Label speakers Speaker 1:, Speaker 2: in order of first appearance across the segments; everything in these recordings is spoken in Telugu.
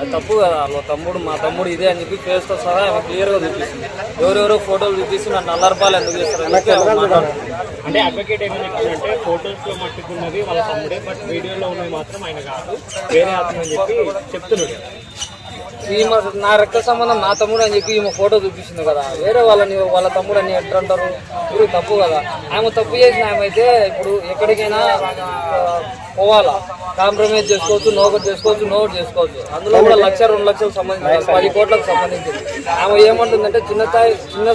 Speaker 1: అది తప్పు కదా. మా తమ్ముడు ఇదే అని చెప్పి ఫేస్తో సహా ఆమె క్లియర్గా చూపిస్తుంది. ఎవరెవరో ఫోటోలు చూపిస్తూ నన్ను నల్లరపాలు ఎందుకు చేస్తారు
Speaker 2: అంటే అడ్వకేట్ ఏమని చెప్తుందంటే ఫోటోస్ లో మట్టుకున్నది వాళ్ళ తమ్ముడే, బట్ వీడియోలో ఉన్నది మాత్రం ఆయన కాదు, వేరే అతను అని చెప్పి చెప్తున్నాడు.
Speaker 1: ఈమె నా రక్త సంబంధం నా తమ్ముడు అని చెప్పి ఈమె ఫోటో చూపిస్తుంది కదా. వేరే వాళ్ళ తమ్ముడు అని ఎట్లంటారు? ఇప్పుడు తప్పు కదా. ఆమె తప్పు చేసిన ఆమె అయితే ఇప్పుడు ఎక్కడికైనా పోవాలా, కాంప్రమైజ్ చేసుకోవచ్చు, నోకటి చేసుకోవచ్చు. అందులో కూడా 1,00,000, 2 లక్షలకు సంబంధించి 10 కోట్లకు సంబంధించింది. ఆమె ఏమంటుందంటే చిన్న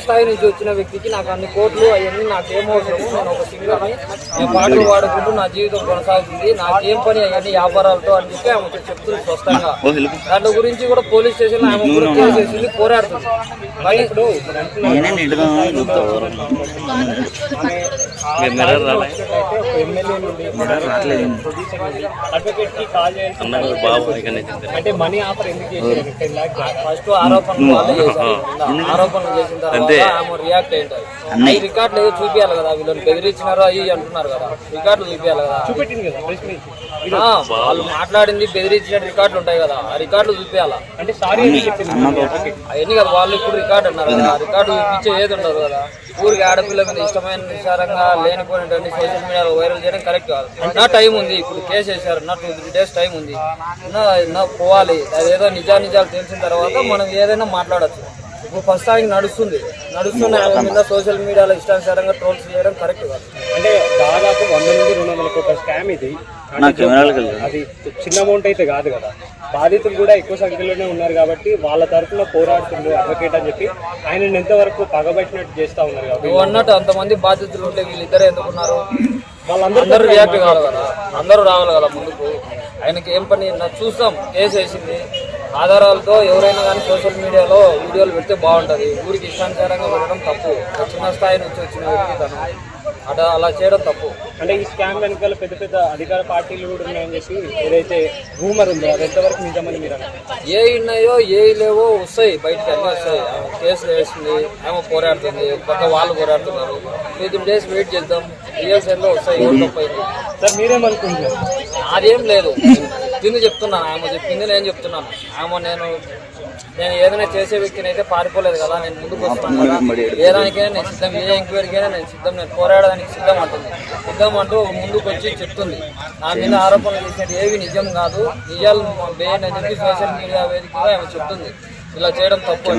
Speaker 1: స్థాయి నుంచి వచ్చిన వ్యక్తికి నాకు అన్ని కోట్లు అవన్నీ నాకేమవసరము, నేను ఒక సింగర్ని, నేను పాటలు పాడుకుంటూ నా జీవితం కొనసాగుతుంది, నాకేం పని అవన్నీ వ్యాపారాలతో అని చెప్పి ఆమె చెప్తుంది స్పష్టంగా. దాని గురించి కూడా పోలీస్ స్టేషన్ ఆమె కూడా కేసు వేసింది, పోరాడుతుంది. కానీ ఇప్పుడు
Speaker 2: అడ్వకేట్ కి కాల్ అంటే మనీ ఆఫర్ ఎందుకు చేశారు? 10 lakhs
Speaker 1: ఫస్ట్ ఆరోపణలు వాళ్ళే చేశారు. ఆరోపణలు చేసిన తర్వాత ఆమె రియాక్ట్ అయింటారు. ఈ రికార్డులు ఏదో చూపించాలి కదా, వీళ్ళని బెదిరించినారో అవి అంటున్నారు కదా, రికార్డులు చూపించాలి కదా.
Speaker 2: చూపెట్టింది కదా ప్రెస్ మీట్.
Speaker 1: వాళ్ళు మాట్లాడింది బెదిరించిన రికార్డులు ఉంటాయి కదా, ఆ రికార్డులు చూపించాలా.
Speaker 2: అంటే సారీ
Speaker 1: అవన్నీ కదా వాళ్ళు ఇప్పుడు రికార్డు అన్నారు కదా, ఆ రికార్డు చూపించే ఏది ఉండదు కదా. ఊరికి ఆడపిల్ల మీద ఇష్టమైన విచారంగా లేనిపోయినటువంటి సోషల్ మీడియాలో వైరల్ చేయడం కరెక్ట్ కాదు. నా టైం ఉంది, ఇప్పుడు కేసు వేశారు, నా 2-3 days టైం ఉంది, నా పోవాలి. అదేదో నిజాలు తెలిసిన తర్వాత మనం ఏదైనా మాట్లాడచ్చు. ఇప్పుడు ప్రస్తుతానికి నడుస్తున్న మీద సోషల్ మీడియాలో ఇష్టానుసారంగా ట్రోల్స్ చేయడం కరెక్ట్ కాదు.
Speaker 2: అంటే దాదాపు 100 నుండి 200 కోట్ల స్కామ్ ఇది. అది చిన్న అమౌంట్ అయితే కాదు కదా. బాధితులు కూడా ఎక్కువ సంఖ్యలోనే ఉన్నారు కాబట్టి వాళ్ళ తరఫున పోరాడుతున్నారు అడ్వకేట్ అని చెప్పి ఆయన ఎంతవరకు పగబట్టినట్టు చేస్తా ఉన్నారు కాబట్టి.
Speaker 1: నువ్వు అన్నట్టు అంతమంది బాధితులు ఉంటే వీళ్ళిద్దరే ఎందుకున్నారు? వాళ్ళందరూ రియాక్ట్ కావాలి కదా, అందరూ రావాలి కదా ముందుకు. ఆయనకి ఏం పని? చూస్తాం, కేసు వేసింది, ఆధారాలతో ఎవరైనా కానీ సోషల్ మీడియాలో వీడియోలు పెడితే బాగుంటుంది. ఊరికి ఇష్టానుసారంగా వెళ్ళడం తప్పు. చిన్న స్థాయి నుంచి వచ్చిన వ్యక్తి తను అలా చేయడం తప్పు.
Speaker 2: అంటే ఈ స్కామ్ వెనకాల పెద్ద పెద్ద అధికార పార్టీలు కూడా ఉన్నాయని చెప్పి ఏదైతే రూమర్ ఉందో అది ఎంతవరకు నిజమని మీరు
Speaker 1: ఏ ఉన్నాయో ఏ లేవో వస్తాయి, బయటకు అన్నీ వస్తాయి. కేసులు వేస్తుంది, ఏమో పోరాడుతుంది, పక్క వాళ్ళు పోరాడుతున్నారు. 2-3 days వెయిట్ చేద్దాం, రియల్సైన్లో వస్తాయి. ఎవరు తప్పైంది
Speaker 2: సార్ మీరేమనుకుంటున్నారు?
Speaker 1: అదేం లేదు, దీన్ని చెప్తున్నాను, ఆమె చెప్పింది నేను చెప్తున్నాను. ఆమె నేను ఏదైనా చేసే వ్యక్తిని అయితే పారిపోలేదు కదా, నేను ముందుకు వస్తున్నాను కదా. ఏదానికైనా నేను సిద్ధం, ఏ ఎంక్వైరీకైనా నేను సిద్ధం, నేను పోరాడడానికి సిద్ధం అంటూ ముందుకు వచ్చి చెప్తుంది. నా మీద ఆరోపణలు చేసినట్టు ఏవి నిజం కాదు, నిజాలు బేన్ అని చెప్పి సోషల్ మీడియా వేదికగా ఆమె చెప్తుంది. ఇలా చేయడం తప్పు.